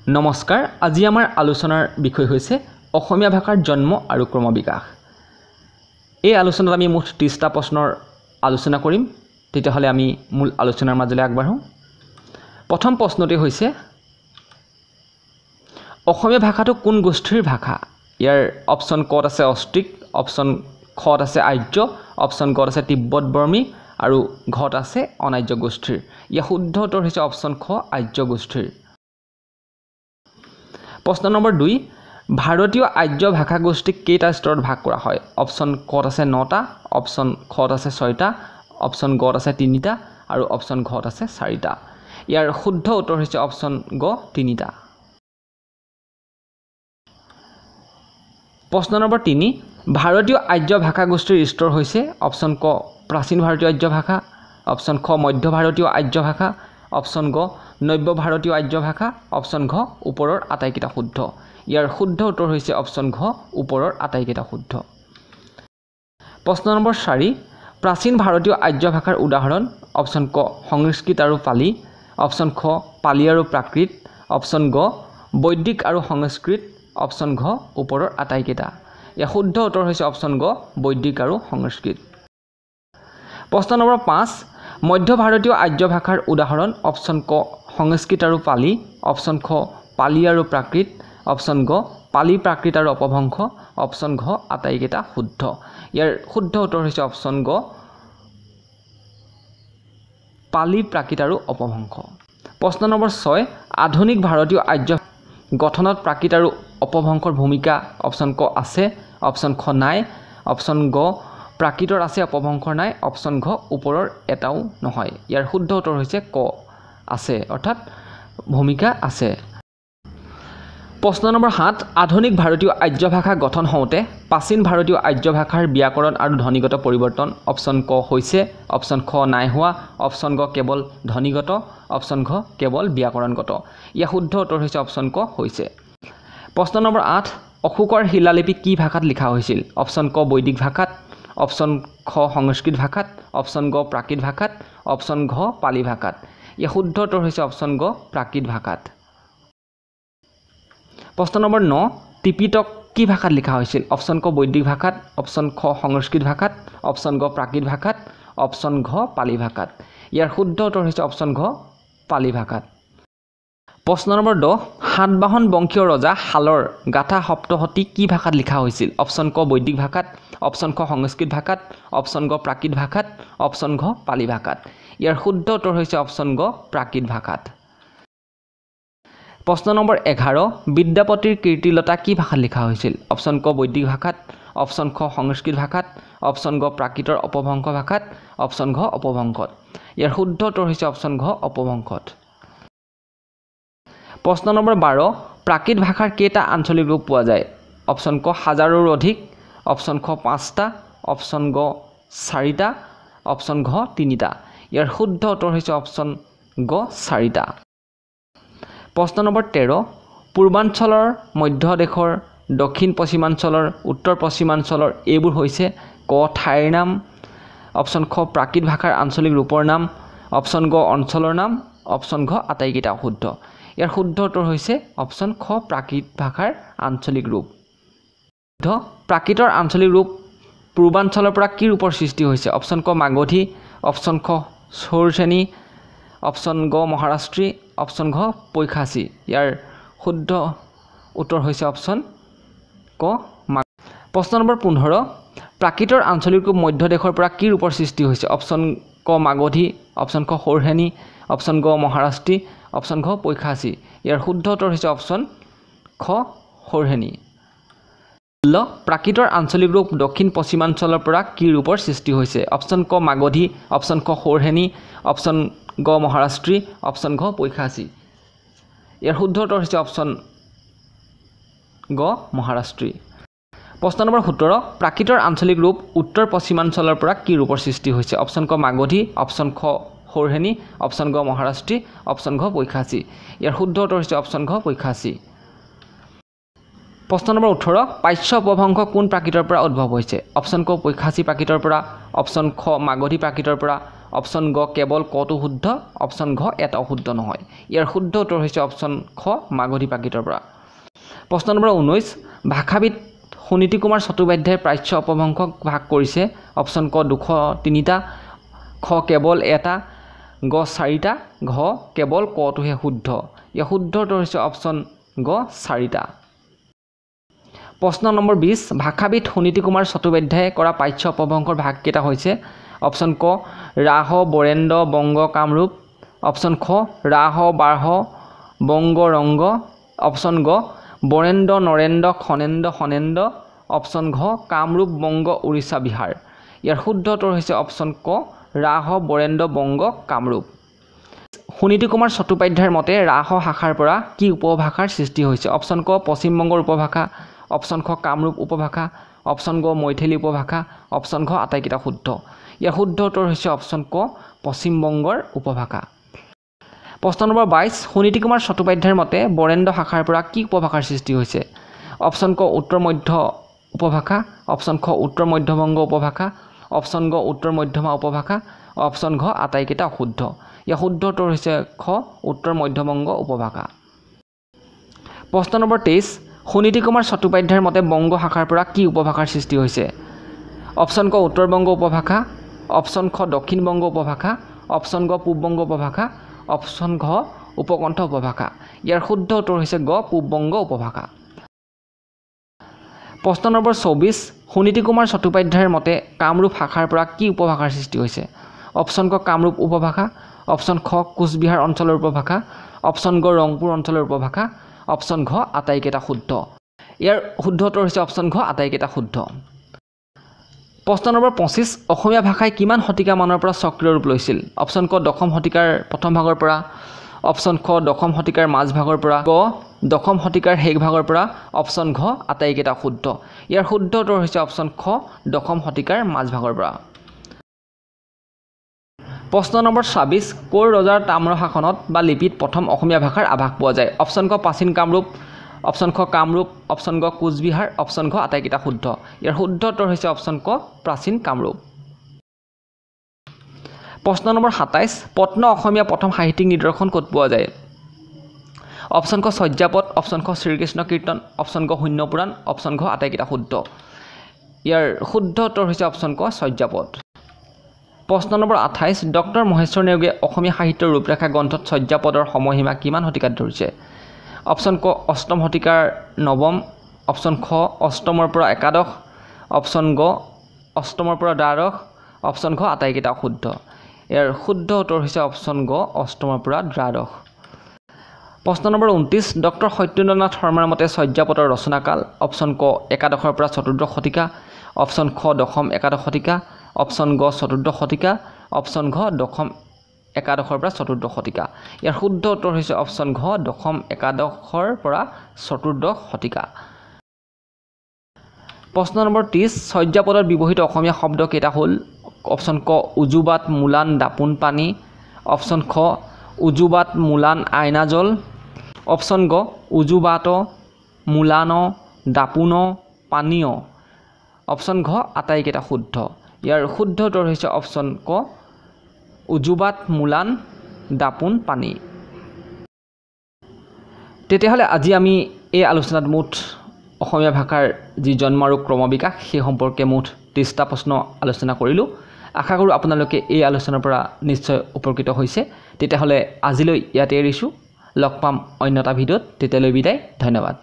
নমস্কাৰ আজি আমাৰ আলোচনাৰ বিষয় হৈছে অসমীয়া ভাষাৰ জন্ম আৰু ক্ৰমবিকাশ। এই আলোচনাত আমি মুঠ 30টা প্ৰশ্নৰ আলোচনা কৰিম। তেতিয়াহ'লে আমি মূল আলোচনাৰ মাজলৈ আগবাঢ়োঁ। প্ৰথম প্ৰশ্নটি হৈছে অসমীয়া ভাষাটো কোন গোষ্ঠীৰ ভাষা? ইয়াৰ অপশ্যন ক'ত আছে অষ্ট্ৰিক, অপশ্যন খত আছে আৰ্য, অপশ্যন গত আছে তিব্বত বৰ্মী আৰু ঘত আছে অনাৰ্য গোষ্ঠীৰ। ইয়াৰ শুদ্ধ উত্তৰ হৈছে অপশ্যন খ আৰ্য গোষ্ঠীৰ। প্ৰশ্ন নম্বৰ 2 ভাৰতীয় আৰ্য ভাষা গোষ্ঠীক কেইটা স্তৰত ভাগ কৰা হয়? অপশ্যন কত আছে 9টা, অপশ্যন খত আছে 6টা, অপশ্যন গত আছে 3টা আৰু অপশ্যন ঘত আছে 4টা। ইয়াৰ শুদ্ধ উত্তৰ হৈছে অপশ্যন গ 3টা। প্ৰশ্ন নম্বৰ 3 ভাৰতীয় আৰ্য ভাষা গোষ্ঠীৰ স্তৰ হৈছে অপশ্যন ক প্ৰাচীন ভাৰতীয় আৰ্য ভাষা, অপশ্যন খ মধ্য ভাৰতীয় আৰ্য ভাষা, অপশ্যন গ নব্য ভাৰতীয় আৰ্য ভাষা, অপশ্যন ঘ ওপৰৰ আটাইকেইটা শুদ্ধ। ইয়াৰ শুদ্ধ উত্তৰ হৈছে অপশ্যন ঘ ওপৰৰ আটাইকেইটা শুদ্ধ। প্ৰশ্ন নম্বৰ 4 প্ৰাচীন ভাৰতীয় আৰ্য ভাষাৰ উদাহৰণ অপশ্যন ক সংস্কৃত আৰু পালি, অপশ্যন খ পালি আৰু প্ৰাকৃত, অপশ্যন গ বৈদিক আৰু সংস্কৃত, অপশ্যন ঘ ওপৰৰ আটাইকেইটা। ইয়াৰ শুদ্ধ উত্তৰ হৈছে অপশ্যন গ বৈদিক আৰু সংস্কৃত। প্ৰশ্ন নম্বৰ 5 মধ্য ভাৰতীয় আৰ্য ভাষাৰ উদাহৰণ অপশ্যন ক সংস্কৃত আৰু পালি, অপশ্যন খ পালি আৰু প্ৰাকৃত, অপশ্যন গ পালি প্ৰাকৃত আৰু অপভ্ৰংশ, অপশ্যন ঘ আটাইকেইটা শুদ্ধ। ইয়াৰ শুদ্ধ উত্তৰ হৈছে অপশ্যন গ পালি প্ৰাকৃত আৰু অপভ্ৰংশ। প্ৰশ্ন নম্বৰ 6 আধুনিক ভাৰতীয় আৰ্য গঠনত প্ৰাকৃত আৰু অপভ্ৰংশৰ ভূমিকা অপশ্যন ক আছে, অপশ্যন খ নাই, অপশ্যন গ প্ৰাকৃতৰ আছে অপভ্ৰংশৰ নাই, অপশ্যন ঘ ওপৰৰ এটাও নহয়। ইয়াৰ শুদ্ধ উত্তৰ হৈছে ক আছে অৰ্থাৎ ভূমিকা আছে। প্ৰশ্ন নম্বৰ 7 আধুনিক ভাৰতীয় আৰ্য ভাষা গঠন হওঁতে প্ৰাচীন ভাৰতীয় আৰ্য ভাষাৰ ব্যাকৰণ আৰু ধ্বনিগত পৰিৱৰ্তন অপশ্যন ক হৈছে, অপশ্যন খ নাই হোৱা, অপশ্যন গ কেৱল ধ্বনিগত, অপশ্যন ঘ কেৱল ব্যাকৰণগত। ইয়াৰ শুদ্ধ উত্তৰ হৈছে অপশ্যন ক হৈছে। প্ৰশ্ন নম্বৰ 8 অশোকৰ শিলালিপি কি ভাষাত লিখা হৈছিল? অপশ্যন ক বৈদিক ভাষাত, অপশ্যন খ সংস্কৃত ভাষাত, অপশ্যন গ প্ৰাকৃত ভাষাত, অপশ্যন ঘ পালি ভাষাত। ইয়াৰ শুদ্ধ উত্তৰ হৈছে অপশ্যন গ প্ৰাকৃত ভাষাত। প্ৰশ্ন নম্বৰ 9 ত্ৰিপিটক কি ভাষাত লিখা হৈছিল? অপশ্যন ক বৈদিক ভাষাত, অপশ্যন খ সংস্কৃত ভাষাত, অপশ্যন গ প্ৰাকৃত ভাষাত, অপশ্যন ঘ পালি ভাষাত। ইয়াৰ শুদ্ধ উত্তৰ হৈছে অপশ্যন ঘ পালি ভাষাত। প্ৰশ্ন নম্বৰ 10 সাতবাহন বংশীয় ৰজা শালৰ গাথা সপ্তশতী কি ভাষাত লিখা হৈছিল? অপশ্যন ক বৈদিক ভাষাত, অপশ্যন খ সংস্কৃত ভাষাত, অপশ্যন গ প্ৰাকৃত ভাষাত, অপশ্যন ঘ পালি ভাষাত। ইয়াৰ শুদ্ধ উত্তৰ হৈছে অপশ্যন গ প্ৰাকৃত ভাষাত। প্ৰশ্ন নম্বৰ 11 বিদ্যাপতিৰ কীৰ্তিলতা কি ভাষাত লিখা হৈছিল? অপশ্যন ক বৈদিক ভাষাত, অপশ্যন খ সংস্কৃত ভাষাত, অপশ্যন গ প্ৰাকৃতৰ অপভ্ৰংশ ভাষাত, অপশ্যন ঘ অপভ্ৰংশত। ইয়াৰ শুদ্ধ উত্তৰ হৈছে অপশ্যন ঘ অপভ্ৰংশত। প্ৰশ্ন নম্বৰ 12 প্ৰাকৃত ভাষাৰ কেইটা আঞ্চলিক ৰূপ পোৱা যায়? অপশ্যন ক হাজাৰৰো অধিক, অপশ্যন খ 5টা, অপশ্যন গ 4টা, অপশ্যন ঘ 3টা। ইয়াৰ শুদ্ধ উত্তৰ হৈছে অপশ্যন গ 4টা। প্ৰশ্ন নম্বৰ 13 পূৰ্বাঞ্চলৰ মধ্য দেশৰ, দক্ষিণ পশ্চিমাঞ্চলৰ, উত্তৰ পশ্চিমাঞ্চলৰ এইবোৰ হৈছে ক ঠাইৰ নাম, অপশ্যন খ প্ৰাকৃত ভাষাৰ আঞ্চলিক ৰূপৰ নাম, অপশ্যন গ অঞ্চলৰ নাম, অপশ্যন ঘ আটাইকেইটা শুদ্ধ। ইয়াৰ শুদ্ধ উত্তৰ হৈছে অপশ্যন খ প্ৰাকৃত ভাষাৰ আঞ্চলিক ৰূপ। প্ৰাকৃতৰ আঞ্চলিক ৰূপ পূৰ্বাঞ্চলৰ পৰা কি ৰূপৰ সৃষ্টি হৈছে? অপশ্যন ক মাগধী, অপশ্যন খ সৌৰসেনী, অপশ্যন গ মহাৰাষ্ট্ৰী, অপশ্যন ঘ পৈশাচী। ইয়াৰ শুদ্ধ উত্তৰ হৈছে অপশ্যন ক প্ৰশ্ন নম্বৰ 15 প্ৰাকৃতৰ আঞ্চলিক ৰূপ মধ্য দেশৰ পৰা কি ৰূপৰ সৃষ্টি হৈছে? অপশ্যন ক মাগধী, অপশ্যন খ সৌৰসেনী, অপশ্যন গ মহাৰাষ্ট্ৰী, অপশ্যন ঘ পৈশাচী। ইয়াৰ শুদ্ধ উত্তৰ হৈছে অপশ্যন খ সৌৰসেনী। প্ৰাকৃতৰ আঞ্চলিক ৰূপ দক্ষিণ পশ্চিমাঞ্চলৰ পৰা কি ৰূপৰ সৃষ্টি হৈছে? অপশ্যন ক মাগধী, অপশ্যন খ সৌৰসেনী, অপশ্যন গ মহাৰাষ্ট্ৰী, অপশ্যন ঘ পৈশাচী। ইয়াৰ শুদ্ধ উত্তৰ হৈছে অপশ্যন গ মহাৰাষ্ট্ৰী। প্ৰশ্ন নম্বৰ 17 প্ৰাকৃতৰ আঞ্চলিক ৰূপ উত্তৰ পশ্চিমাঞ্চলৰ পৰা কি ৰূপৰ সৃষ্টি হৈছে? অপশ্যন ক মাগধী, অপশ্যন খ সৌৰসেনী, অপশ্যন গ মহাৰাষ্ট্ৰী, অপশ্যন ঘ পৈশাচী। ইয়াৰ শুদ্ধ উত্তৰ হৈছে অপশ্যন ঘ পৈশাচী। প্ৰশ্ন নম্বৰ 18 পাৰ্শ্ব অপভ্ৰংশ কোন প্ৰাকৃতৰ পৰা উদ্ভৱ হৈছে? অপশ্যন ক পৈশাচী প্ৰাকৃতৰ পৰা, অপশ্যন খ মাগধী প্ৰাকৃতৰ পৰা, অপশ্যন গ কেৱল কটো শুদ্ধ অপশ্যন ঘ এটাও শুদ্ধ নহয় ইয়াৰ শুদ্ধ উত্তৰ হৈছে অপশ্যন খ মাগধী প্ৰাকৃতৰ পৰা প্ৰশ্ন নম্বৰ 19 ভাষাবিদ সুনীতি কুমাৰ চট্টোপাধ্যায়ে প্ৰাচ্য অপভ্ৰংশক ভাগ কৰিছে অপশ্যন ক 203টা খ কেৱল এটা গ 4টা ঘ কেৱল কটোহে শুদ্ধ ইয়াৰ শুদ্ধ উত্তৰ হৈছে অপশ্যন গ 4টা প্ৰশ্ন নম্বৰ 20 ভাষাবিদ সুনীতি কুমাৰ চট্টোপাধ্যায়ে কৰা প্ৰাচ্য অপভ্ৰংশৰ ভাগ কেইটা হৈছে অপশ্যন ক ৰাহ বৰেন্দ্ৰ বংগ কামৰূপ অপশ্যন খ ৰাহ বাৰহ বংগ ৰংগ অপশ্যন গ বৰেন্দ্ৰ নৰেন্দ্ৰ খনেন্দ্ৰ হনেন্দ্ৰ অপশ্যন ঘ কামৰূপ বংগ উৰিষ্যা বিহাৰ ইয়াৰ শুদ্ধ উত্তৰ হৈছে অপশ্যন ক ৰাহ বৰেন্দ্ৰ বংগ কামৰূপ সুনীতি কুমাৰ চট্টোপাধ্যায়ৰ মতে ৰাহ শাখাৰ পৰা কি উপভাষাৰ সৃষ্টি হৈছে অপশ্যন ক পশ্চিম বংগৰ উপভাষা অপশ্যন খ কামৰূপ উপভাষা অপশ্যন গ মৈথিলী উপভাষা অপশ্যন ঘ আটাইকেইটা শুদ্ধ ইয়াৰ শুদ্ধ উত্তৰ হৈছে অপশ্যন ক পশ্চিম বংগৰ উপভাষা প্ৰশ্ন নম্বৰ 22 সুনীতি কুমাৰ চট্টোপাধ্যায়ৰ মতে বৰেন্দ্ৰ শাখাৰ পৰা কি উপভাষাৰ সৃষ্টি হৈছে অপশ্যন ক উত্তৰ মধ্য উপভাষা অপশ্যন খ উত্তৰ মধ্যবংগ উপভাষা অপশ্যন গ উত্তৰ মধ্যমা উপভাষা অপশ্যন ঘ আটাইকেইটা শুদ্ধ ইয়াৰ শুদ্ধ উত্তৰ হৈছে খ উত্তৰ মধ্যবংগ উপভাষা প্ৰশ্ন নম্বৰ 23 সুনীতি কুমাৰ চট্টোপাধ্যায়ৰ মতে বংগ শাখাৰ পৰা কি উপভাষাৰ সৃষ্টি হৈছে অপশ্যন ক উত্তৰ বংগ উপভাষা অপশ্যন খ দক্ষিণ বংগ উপভাষা অপশ্যন গ পূব বংগ উপভাষা অপশ্যন ঘ উপকণ্ঠ উপভাষা ইয়াৰ শুদ্ধ উত্তৰ হৈছে গ পূব বংগ উপভাষা প্ৰশ্ন নম্বৰ 24 সুনীতি কুমাৰ চট্টোপাধ্যায়ৰ মতে কামৰূপ শাখাৰ পৰা কি উপভাষাৰ সৃষ্টি হৈছে অপশ্যন ক কামৰূপ উপভাষা অপশ্যন খ কোচবিহাৰ অঞ্চলৰ উপভাষা অপশ্যন গ ৰংপুৰ অঞ্চলৰ উপভাষা অপশ্যন ঘ আটাইকেইটা শুদ্ধ ইয়াৰ শুদ্ধ উত্তৰ হৈছে অপশ্যন ঘ আটাইকেইটা শুদ্ধ প্ৰশ্ন নম্বৰ 25 অসমীয়া ভাষাই কিমান শতিকা মানৰ পৰা সক্ৰিয় ৰূপ লৈছিল অপশ্যন ক দশম শতিকাৰ প্ৰথম ভাগৰ পৰা অপশ্যন খ দশম শতিকাৰ মাজ ভাগৰ পৰা গ দশম শতিকাৰ শেষ ভাগৰ পৰা অপশ্যন ঘ আটাইকেইটা শুদ্ধ ইয়াৰ শুদ্ধ উত্তৰ হৈছে অপশ্যন খ দশম শতিকাৰ মাজ ভাগৰ পৰা প্ৰশ্ন নম্বৰ 26 কোৰ ৰজাৰ তাম্ৰ শাসনত বা লিপিত প্ৰথম অসমীয়া ভাষাৰ আভাস পোৱা যায় অপশ্যন ক প্ৰাচীন কামৰূপ অপশ্যন খ কামৰূপ অপশ্যন গ কোচবিহাৰ অপশ্যন ঘ আটাইকেইটা শুদ্ধ ইয়াৰ শুদ্ধ উত্তৰ হৈছে অপশ্যন ক প্ৰাচীন কামৰূপ প্ৰশ্ন নম্বৰ 27 পত্ন অসমীয়া প্ৰথম সাহিত্যিক নিদৰ্শন ক'ত পোৱা যায় অপশ্যন ক চৰ্যাপদ অপশ্যন খ শ্ৰীকৃষ্ণ কীৰ্তন অপশ্যন গ শূন্য পুৰাণ অপশ্যন ঘ আটাইকেইটা শুদ্ধ ইয়াৰ শুদ্ধ উত্তৰ হৈছে অপশ্যন ক চৰ্যাপদ প্ৰশ্ন নম্বৰ 28 ডক্টৰ মহেশ্বৰ নেওগে অসমীয়া সাহিত্যৰ ৰূপৰেখা গ্ৰন্থত চৰ্যাপদৰ সময়সীমা কিমান শতিকাত ধৰিছে অপশ্যন ক অষ্টম শতিকাৰ নৱম অপশ্যন খ অষ্টমৰ পৰা একাদশ অপশ্যন গ অষ্টমৰ পৰা দ্বাদশ অপশ্যন ঘ আটাইকেইটা শুদ্ধ ইয়াৰ শুদ্ধ উত্তৰ হৈছে অপশ্যন গ অষ্টমৰ পৰা দ্বাদশ প্ৰশ্ন নম্বৰ 29 ডক্টৰ সত্যেন্দ্ৰনাথ শৰ্মাৰ মতে চৰ্যাপদৰ ৰচনাকাল অপশ্যন ক একাদশৰ পৰা চতুৰ্দশ শতিকা অপশ্যন খ দশম একাদশ শতিকা অপশ্যন গ চতুৰ্দশ শতিকা অপশ্যন ঘ দশম একাদশৰ পৰা চতুৰ্দশ শতিকা ইয়াৰ শুদ্ধ উত্তৰ হৈছে অপশ্যন ঘ দশম একাদশৰ পৰা চতুৰ্দশ শতিকা প্ৰশ্ন নম্বৰ 30 চৰ্যাপদত ব্যৱহৃত অসমীয়া শব্দ কেইটা হ'ল অপশ্যন ক উজুবাত মুলান দাপোন পানী অপশ্যন খ উজুবাত মুলান আইনাজল অপশ্যন গ উজুবাত মুলান দাপোন পানীয় অপশ্যন ঘ আটাইকেইটা শুদ্ধ ইয়াৰ শুদ্ধ উত্তৰ হৈছে অপশ্যন ক উজুবাত মুলান দাপোন পানী তেতিয়াহ'লে আজি আমি এই আলোচনাত মুঠ অসমীয়া ভাষাৰ যি জন্ম আৰু ক্ৰমবিকাশ সেই সম্পৰ্কে মুঠ 30টা প্ৰশ্ন আলোচনা কৰিলোঁ আশা কৰোঁ আপোনালোকে এই আলোচনাৰ পৰা নিশ্চয় উপকৃত হৈছে তেতিয়াহ'লে আজিলৈ ইয়াতে এৰিছোঁ লগ পাম অন্য এটা ভিডিঅ'ত তেতিয়ালৈ বিদায় ধন্যবাদ